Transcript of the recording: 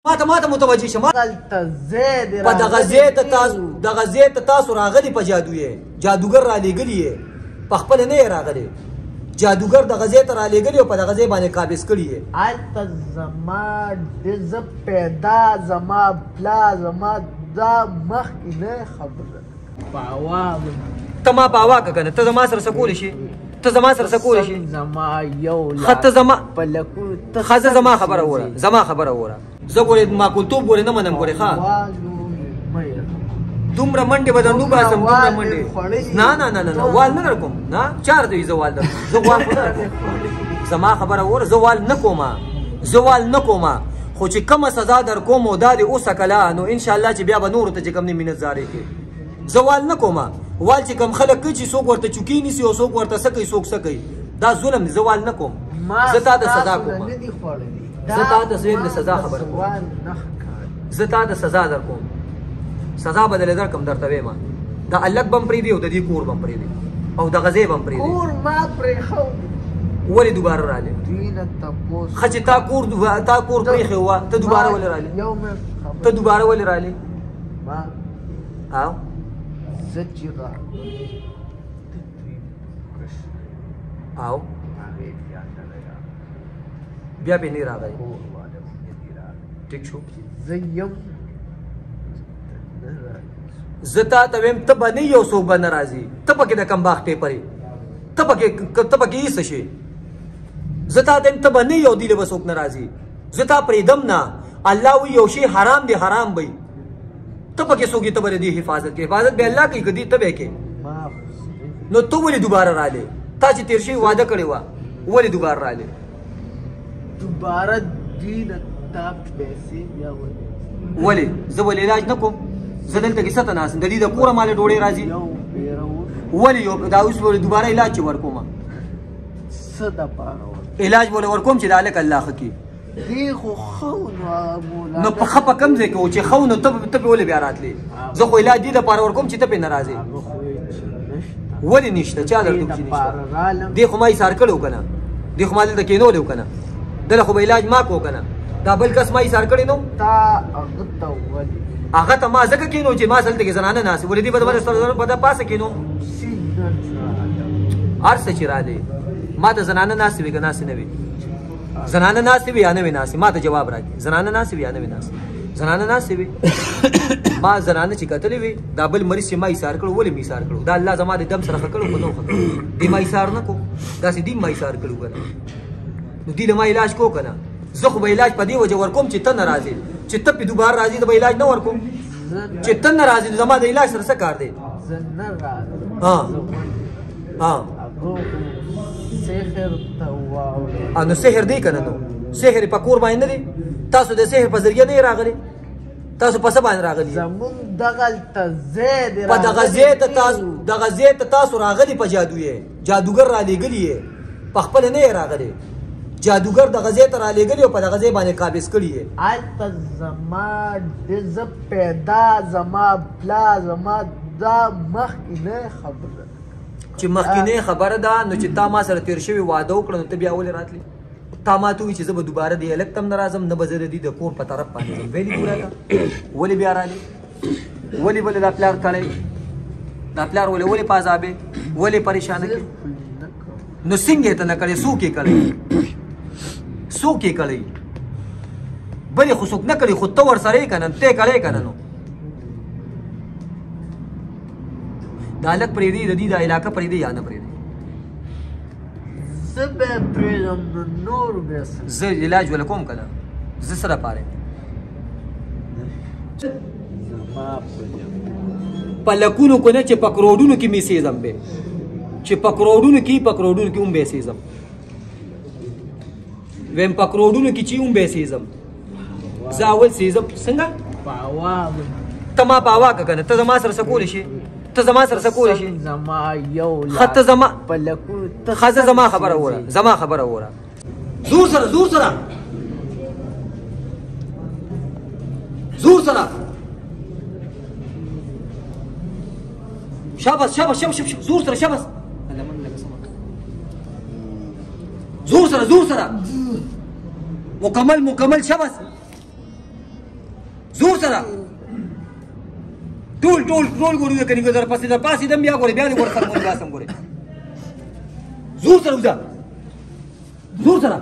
ما ته متوجه شه ما په دغه ځای ته تاسو راغلي په جادو یې جادوګر را لېږلي یې په خپله نه یې راغلی جادوګر دغه ځای ته را لېږلي او په دغه ځای باندې قابض کړي یې هلته زما زه پیدا زما پلا زما دا مخکې خبره باوا ته ما باوا که که نه ته زما سره څه کولی شي ته زما سره څه کولی شي زما یو ته زما په لکونو ښه زما خبره وره زما خبره وره زه ګورې ماکولتوب ګورې نه منم ګورې ښه دومره منډې به درنو باسم دومره منډې نه وال نه در کوم نه چا راته وي زه وال در زه وال خو نه زما خبره وره زه وال نه کومه زه وال نه کومه خو چې کومه سزا در کوم او دا دې اوسه کله نو انشاءالله چې بیا به نورو ته چې کوم نه مینتزارې کړي زه وال نه کومه وال چې کوم خلک کوي چې څوک ورته چوکۍ نیسي او څوک ورته څه کوي څوک څه کوي دا ظلم دی زه وال نه کوم زه تا د سزا کوم زه تا د زویم د سزا خبره کوم زه تا د سزا در کوم سزا بدلې در کوم درته وایم د الګ بم پرېږدي او د دې کور بم پرېږدي او د غزې بم پرېږدي کور ما پرېښود ولې دوباره راغلی ښه چې تا کور پرېښی وه ته دوباره ولې راغلی ته دوباره ولې راغلی او زه چې او بیا پې نه راغی ټیک شو زه یم زه تا ته ویم ته به نه یو څوک به نه راځي ته پکې د کمباختې پرې ته پکې ایسه شي زه تا ته یم ته به نه یو دیله به څوک نه راځي زه تا پرېږدم نه الله وایي یو شی حرام دی حرام به ته پکې څوک یې ته به د دې حفاظت کوي حفاظت به الله کوي که دې ته به یې کوې نو ته ولې دوباره راغلې تا چې تېر شوي واده کړې وه ولې دوباره راغلې دوباره دوی نه تا پیسې بیا ولې زه ولې علاج نه کوم زه دلته کې څه ته ناست د دې د کوره مالې ډوډۍ راځي ولې یو دا اوس به دوباره علاج چې ورکومه څه دپاره علاج به ورکوم چې د هلک الله ښه کړي دی خو ښه نو په ښه په کوم ځای کې و چې ښه و نو ته پې ولې بیا راتلې زه خو علاج دې دپاره ورکوم چې ته پې نه راځې ولې نشته چا درته چې نشته دې خو ما ایثار کړی و که نه دې خو ما دلته کېنولی و که نه دله خو به علاج ما کو که نه دا بل کس ما ایثار کړی نو هغه ته ما ځکه کېنو چې ما دلته کې زنانه ناستې ولې دې به د پاسه کېنو هر څه چې رالی ما ته زنانه ناستې وي که ناستې نه وي زنانه ناستې وي یا نه وي ناستې ما ته جواب راکړي زنانه ناستې وي یا نه وي ناستې زنانه ناستې وي ما زنانه چې کتلې وي دا بل مریض چې ما ایثار کړو ولې مې ایثار کړو دا الله زما د دم سره ښه کړو که نه ښه کړو دې ما ایثار نه کو داسې دې ما ایثار کړو که نه نو دې له ما علاج کو که نه زه خو به علاج په دې وجه ورکوم چې ته نه راځې چې ته پې دوباره راځې د به علاج نه ورکوم چې ته نه راځې زما د علاج سره څه کار دی نو سحر دی که نه نو سحر په کور باندې نه دی تاسو د سحر په ذریعه نه یې راغلی تاسو په څه باندې راغلي په دغه ځای ته تاسو راغلي په جادو یې جادوګر را لېږلي یې په خپله نه یې راغلی جادوګر دغه ځای ته را لېږلي او په دغه ځای باندې قابض کړي یې هلته زما زه پیدا زما پلا زما دا مخکینۍ خبره چې مخکینۍ خبره ده نو چې تا ما سره تېر شوي واده وکړه نو ته بیا ولې راتلې تا ما ته ووایي چې زه به دوباره د هلک ته هم نه راځم نه به زه د دې د کور په طرف باندې ځم ویلې دي راته ولې بیا رالې ولې بله دا پلار کړی دا پلار ولې په عذابې ولې پریشانه کړې نو څنګه یې ته نه کړې څوک یې کړی څوک یې کړی بلې خو څوک نه کړي خو ته ورسره یې که نه ته یې کړی که نه نو دا هلک پرېږدي د دې دا علاقه پرېږدي یا نه پرېږدي زه به یې پرېږدم نو نور بیا زه علاج وله کوم که نه زه څه دپاره په لکونو که نه چې په کروډونو کې مې سېزم بې چې په کروډونو کې هم به یې سېزم ویم په کروډونو کې چې هم به یې سېزم زه اول سېزم څنګه ته ما باوا که که نه ته زما سره څه کولی شي ته زما سره څه کولی شي ښه ته زما ښه زه زما خبره وره زور سره شاباس زور سره شاباس زور سره مکمل شاباس زور سره ټول ګورو کني ګذر پسې در پاسې دم بیا ګورې بیا دې ګوره سره مونږ سم ګورې زور سره وځه زور سره